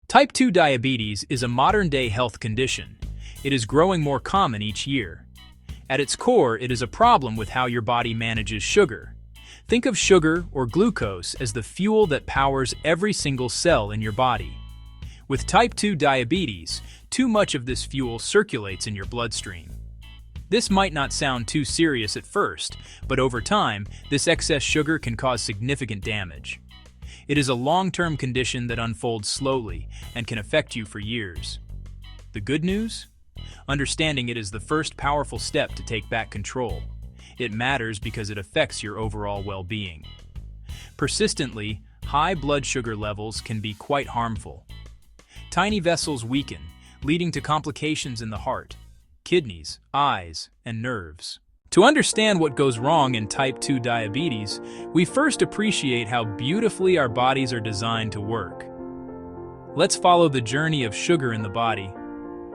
Type 2 diabetes is a modern-day health condition. It is growing more common each year. At its core, it is a problem with how your body manages sugar. Think of sugar or glucose as the fuel that powers every single cell in your body. With type 2 diabetes, too much of this fuel circulates in your bloodstream. This might not sound too serious at first, but over time, this excess sugar can cause significant damage. It is a long-term condition that unfolds slowly and can affect you for years. The good news? Understanding it is the first powerful step to take back control. It matters because it affects your overall well-being. Persistently, high blood sugar levels can be quite harmful. Tiny vessels weaken, leading to complications in the heart, kidneys, eyes, and nerves. To understand what goes wrong in type 2 diabetes, we first appreciate how beautifully our bodies are designed to work. Let's follow the journey of sugar in the body.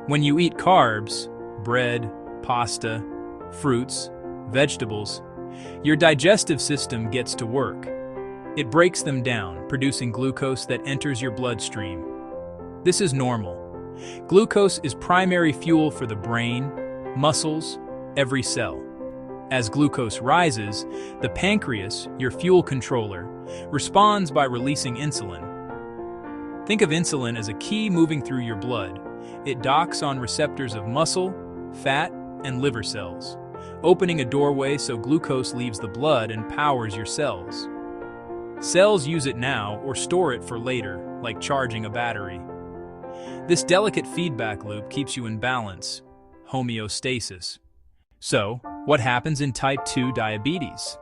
When you eat carbs, bread, pasta, fruits, vegetables, your digestive system gets to work. It breaks them down, producing glucose that enters your bloodstream. This is normal. Glucose is primary fuel for the brain, muscles, every cell. As glucose rises, the pancreas, your fuel controller, responds by releasing insulin. Think of insulin as a key moving through your blood. It docks on receptors of muscle, fat, and liver cells, opening a doorway so glucose leaves the blood and powers your cells. Cells use it now or store it for later, like charging a battery. This delicate feedback loop keeps you in balance, homeostasis. So, what happens in type 2 diabetes?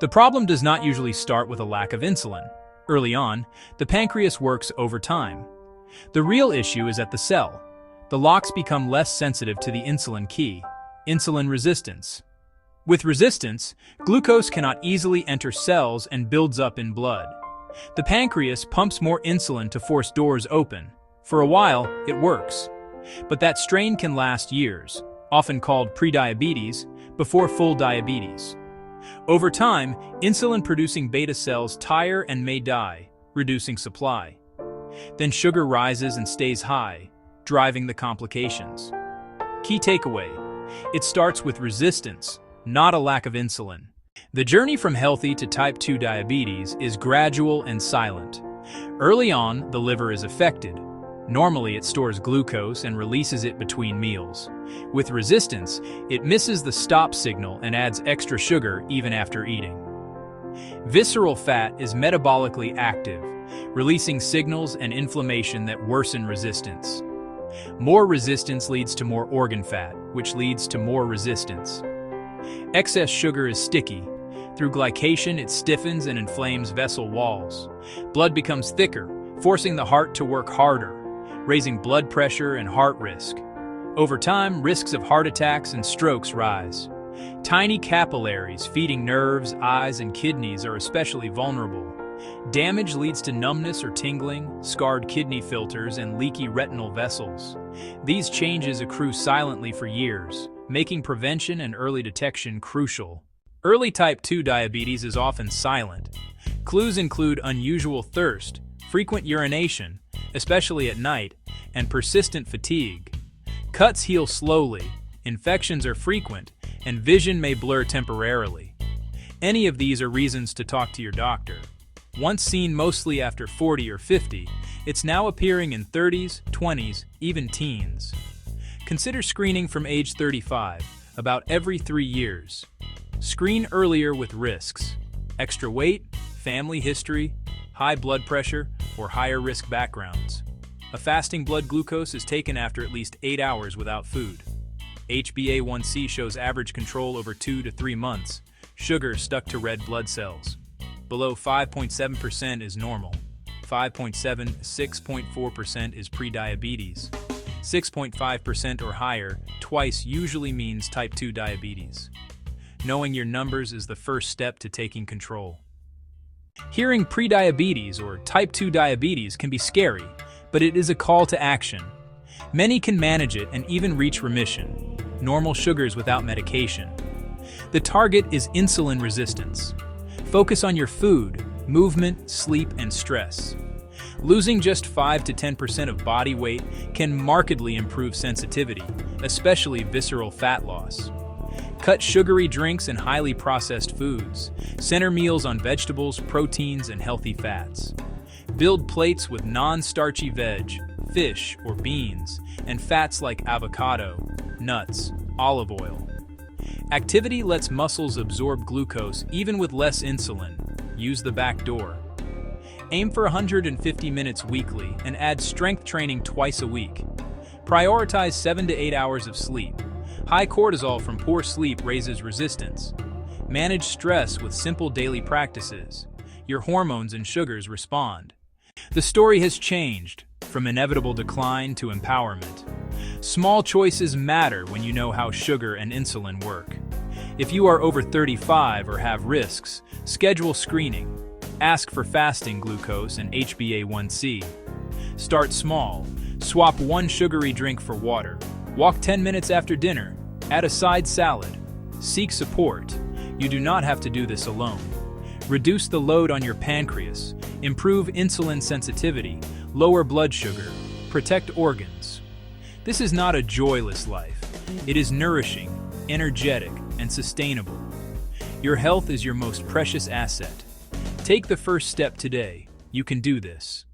The problem does not usually start with a lack of insulin. Early on, the pancreas works over time. The real issue is at the cell. The locks become less sensitive to the insulin key, insulin resistance. With resistance, glucose cannot easily enter cells and builds up in blood. The pancreas pumps more insulin to force doors open. For a while, it works. But that strain can last years, often called prediabetes, before full diabetes. Over time, insulin-producing beta cells tire and may die, reducing supply. Then sugar rises and stays high, driving the complications. Key takeaway: it starts with resistance, not a lack of insulin. The journey from healthy to type 2 diabetes is gradual and silent. Early on, the liver is affected. Normally, it stores glucose and releases it between meals. With resistance, it misses the stop signal and adds extra sugar even after eating. Visceral fat is metabolically active, releasing signals and inflammation that worsen resistance. More resistance leads to more organ fat, which leads to more resistance. Excess sugar is sticky. Through glycation, it stiffens and inflames vessel walls. Blood becomes thicker, forcing the heart to work harder, raising blood pressure and heart risk. Over time, risks of heart attacks and strokes rise. Tiny capillaries feeding nerves, eyes, and kidneys are especially vulnerable. Damage leads to numbness or tingling, scarred kidney filters, and leaky retinal vessels. These changes accrue silently for years, making prevention and early detection crucial. Early type 2 diabetes is often silent. Clues include unusual thirst, frequent urination, especially at night, and persistent fatigue. Cuts heal slowly, infections are frequent, and vision may blur temporarily. Any of these are reasons to talk to your doctor. Once seen mostly after 40 or 50, it's now appearing in 30s, 20s, even teens. Consider screening from age 35, about every 3 years. Screen earlier with risks: extra weight, family history, high blood pressure, or higher risk backgrounds. A fasting blood glucose is taken after at least 8 hours without food. HbA1c shows average control over 2 to 3 months. Sugar stuck to red blood cells. Below 5.7% is normal. 5.7 to 6.4% is prediabetes. 6.5% or higher twice usually means type 2 diabetes. Knowing your numbers is the first step to taking control. Hearing prediabetes or type 2 diabetes can be scary, but it is a call to action. Many can manage it and even reach remission. Normal sugars without medication. The target is insulin resistance. Focus on your food, movement, sleep, and stress. Losing just 5 to 10% of body weight can markedly improve sensitivity, especially visceral fat loss. Cut sugary drinks and highly processed foods. Center meals on vegetables, proteins, and healthy fats. Build plates with non-starchy veg, fish or beans, and fats like avocado, nuts, olive oil. Activity lets muscles absorb glucose even with less insulin. Use the back door. Aim for 150 minutes weekly and add strength training twice a week. Prioritize 7 to 8 hours of sleep. High cortisol from poor sleep raises resistance. Manage stress with simple daily practices. Your hormones and sugars respond. The story has changed, from inevitable decline to empowerment. Small choices matter when you know how sugar and insulin work. If you are over 35 or have risks, schedule screening. Ask for fasting glucose and HbA1c. Start small. Swap one sugary drink for water. Walk 10 minutes after dinner. Add a side salad. Seek support. You do not have to do this alone. Reduce the load on your pancreas. Improve insulin sensitivity. Lower blood sugar. Protect organs. This is not a joyless life. It is nourishing, energetic, and sustainable. Your health is your most precious asset. Take the first step today. You can do this.